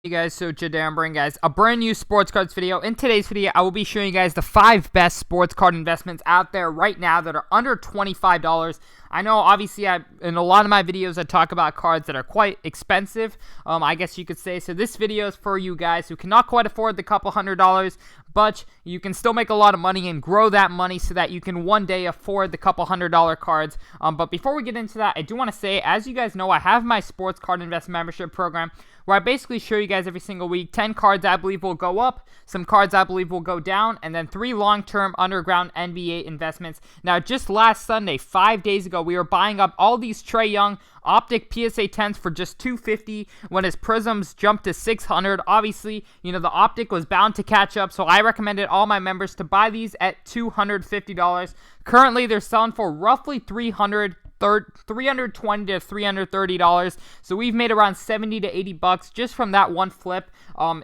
Hey guys, so today I'm bringing guys a brand new sports cards video. In today's video, I will be showing you guys the 5 best sports card investments out there right now that are under $25. I know obviously in a lot of my videos I talk about cards that are quite expensive, I guess you could say. So this video is for you guys who cannot quite afford the couple $100s, but you can still make a lot of money and grow that money so that you can one day afford the couple $100 cards. But before we get into that, I do want to say, as you guys know, I have my sports card invest membership program where I basically show you guys every single week 10 cards I believe will go up, some cards I believe will go down, and then 3 long-term underground NBA investments. Now, just last Sunday, 5 days ago, we were buying up all these Trae Young Optic PSA 10s for just $250 when his Prisms jumped to $600. Obviously, you know, the Optic was bound to catch up, so I recommended all my members to buy these at $250. Currently, they're selling for roughly $320 to $330. So we've made around $70 to $80 just from that one flip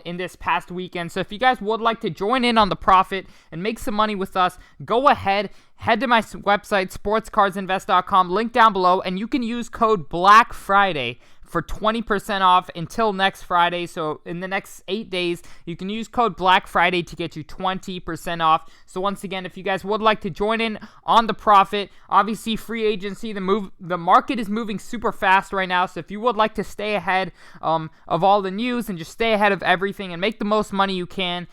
in this past weekend. So if you guys would like to join in on the profit and make some money with us, go ahead, head to my website, sportscardsinvest.com, link down below, and you can use code Black Friday for 20% off until next Friday. So in the next 8 days, you can use code Black Friday to get you 20% off. So once again, if you guys would like to join in on the profit, obviously free agency, the market is moving super fast right now. So if you would like to stay ahead of all the news and just stay ahead of everything and make the most money you can,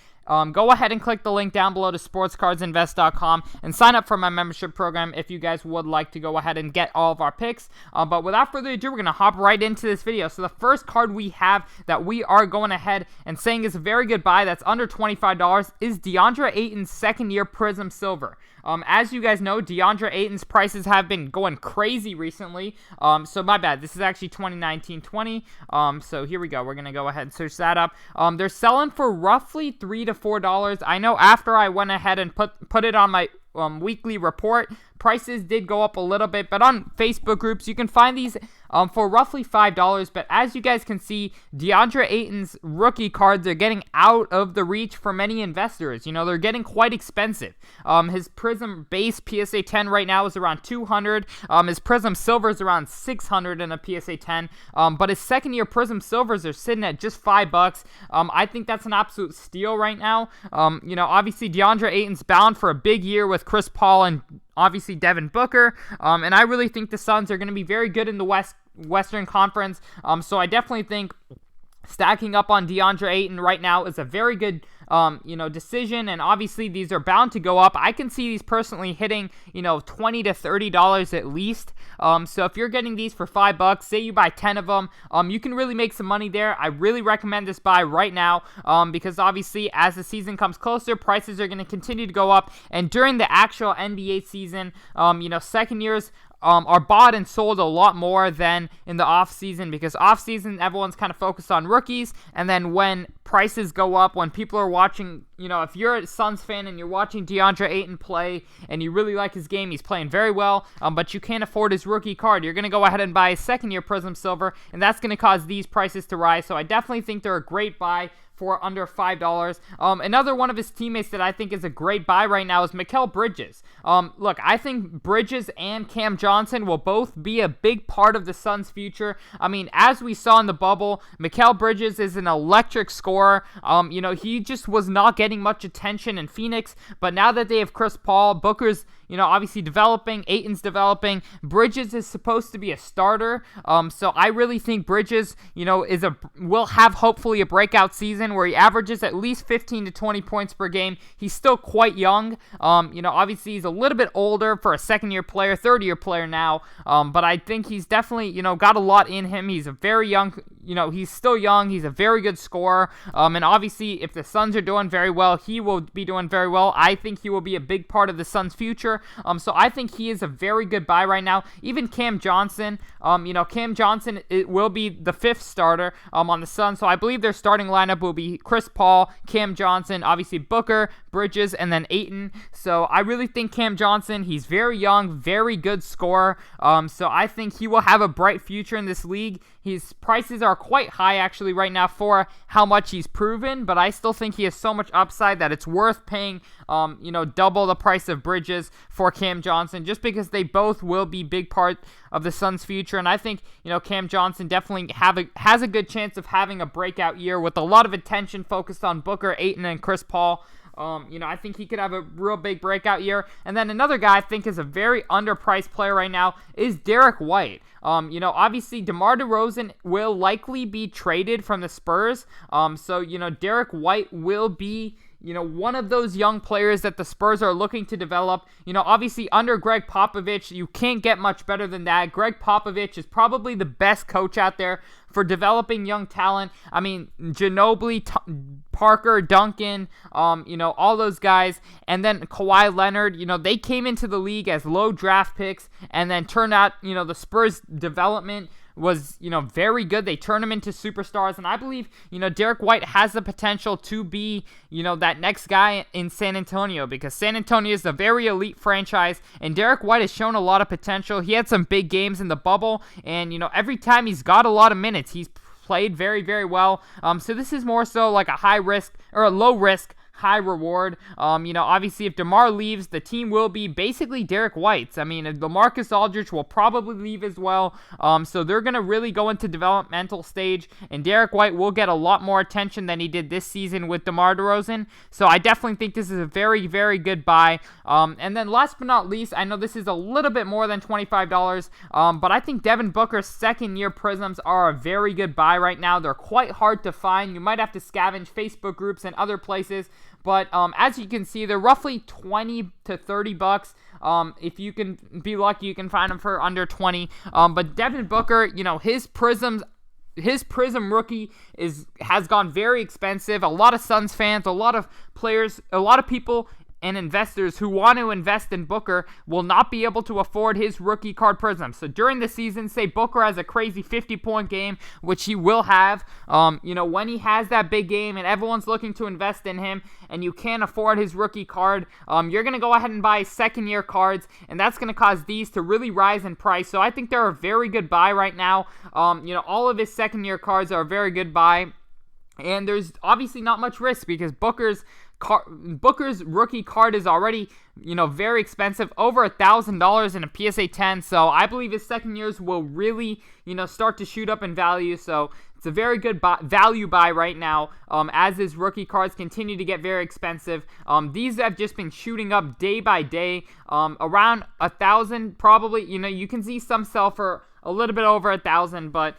go ahead and click the link down below to sportscardsinvest.com and sign up for my membership program if you guys would like to go ahead and get all of our picks. But without further ado, we're going to hop right into this video. So the first card we have that we are going ahead and saying is a very good buy that's under $25 is Deandre Ayton's second-year Prism Silver. As you guys know, Deandre Ayton's prices have been going crazy recently. So my bad. This is actually 2019-20. So here we go. We're going to go ahead and search that up. They're selling for roughly $3 to $4. I know after I went ahead and put it on my weekly report, prices did go up a little bit, but on Facebook groups you can find these for roughly $5. But as you guys can see, Deandre Ayton's rookie cards are getting out of the reach for many investors. You know, they're getting quite expensive. His Prism base PSA 10 right now is around $200. His Prism Silver is around $600 in a PSA 10. But his second year Prism Silvers are sitting at just $5. I think that's an absolute steal right now. You know, obviously Deandre Ayton's bound for a big year with Chris Paul and obviously Devin Booker, and I really think the Suns are going to be very good in the Western Conference, so I definitely think stacking up on Deandre Ayton right now is a very good decision, and obviously these are bound to go up. I can see these personally hitting, $20 to $30 at least. So if you're getting these for $5, say you buy 10 of them, you can really make some money there. I really recommend this buy right now, because obviously as the season comes closer, prices are going to continue to go up, and during the actual NBA season, second years are bought and sold a lot more than in the off-season, because off-season everyone's kind of focused on rookies, and then when prices go up, when people are watching, if you're a Suns fan and you're watching Deandre Ayton play and you really like his game, he's playing very well, but you can't afford his rookie card, you're going to go ahead and buy a second-year Prism Silver, and that's going to cause these prices to rise. So I definitely think they're a great buy for under $5. Another one of his teammates that I think is a great buy right now is Mikal Bridges. Look, I think Bridges and Cam Johnson will both be a big part of the Suns' future. I mean, as we saw in the bubble, Mikal Bridges is an electric scorer. He just was not getting much attention in Phoenix, but now that they have Chris Paul, Booker's obviously developing, Ayton's developing, Bridges is supposed to be a starter. So I really think Bridges, will have hopefully a breakout season where he averages at least 15 to 20 points per game. He's still quite young. Obviously he's a little bit older for a second-year player, third-year player now. But I think he's definitely, got a lot in him. He's a very young, he's still young. He's a very good scorer. And obviously if the Suns are doing very well, he will be doing very well. I think he will be a big part of the Suns' future. So I think he is a very good buy right now. Even Cam Johnson, Cam Johnson, it will be the 5th starter on the Suns. So I believe their starting lineup will be Chris Paul, Cam Johnson, obviously Booker, Bridges, and then Ayton. So I really think Cam Johnson, he's very young, very good scorer. So I think he will have a bright future in this league. his prices are quite high actually right now for how much he's proven, but I still think he has so much upside that it's worth paying, double the price of Bridges for Cam Johnson, just because they both will be big part of the Suns' future. And I think, Cam Johnson definitely has a good chance of having a breakout year with a lot of attention focused on Booker, Ayton, and Chris Paul. I think he could have a real big breakout year. And then another guy I think is a very underpriced player right now is Derrick White. Obviously DeMar DeRozan will likely be traded from the Spurs. So Derrick White will be one of those young players that the Spurs are looking to develop. Obviously under Greg Popovich, you can't get much better than that. Greg Popovich is probably the best coach out there for developing young talent. I mean, Ginobili, Parker, Duncan, all those guys. And then Kawhi Leonard, they came into the league as low draft picks and then turned out, the Spurs development was, very good. They turned him into superstars, and I believe, Derrick White has the potential to be, that next guy in San Antonio, because San Antonio is a very elite franchise, and Derrick White has shown a lot of potential. He had some big games in the bubble, and, every time he's got a lot of minutes, he's played very, very well. So this is more so like a high risk, or a low risk, high reward. Obviously if DeMar leaves, the team will be basically Derrick White's. I mean, LaMarcus Aldridge will probably leave as well. So they're going to really go into developmental stage, and Derrick White will get a lot more attention than he did this season with DeMar DeRozan. So I definitely think this is a very, very good buy. And then last but not least, I know this is a little bit more than $25, but I think Devin Booker's second-year Prisms are a very good buy right now. They're quite hard to find. You might have to scavenge Facebook groups and other places. But as you can see, they're roughly 20 to 30 bucks. If you can be lucky, you can find them for under 20. But Devin Booker, his Prism rookie has gone very expensive. A lot of Suns fans, a lot of players, a lot of people and investors who want to invest in Booker will not be able to afford his rookie card Prism. So during the season, say Booker has a crazy 50-point game, which he will have, when he has that big game and everyone's looking to invest in him and you can't afford his rookie card, you're going to go ahead and buy second-year cards, and that's going to cause these to really rise in price. So I think they're a very good buy right now. All of his second-year cards are a very good buy. And there's obviously not much risk because Booker's rookie card is already, very expensive, over $1,000 in a PSA 10. So I believe his second years will really, start to shoot up in value. So it's a very good value buy right now, as his rookie cards continue to get very expensive. These have just been shooting up day by day, around 1,000 probably. You can see some sell for a little bit over 1,000, but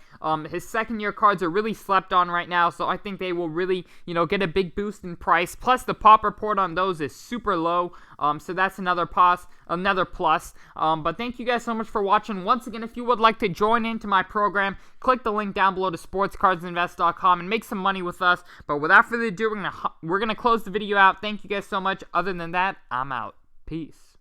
his second-year cards are really slept on right now, so I think they will really, get a big boost in price. Plus, the pop report on those is super low, so that's another plus. But thank you guys so much for watching. Once again, if you would like to join into my program, click the link down below to sportscardsinvest.com and make some money with us. But without further ado, we're gonna close the video out. Thank you guys so much. Other than that, I'm out. Peace.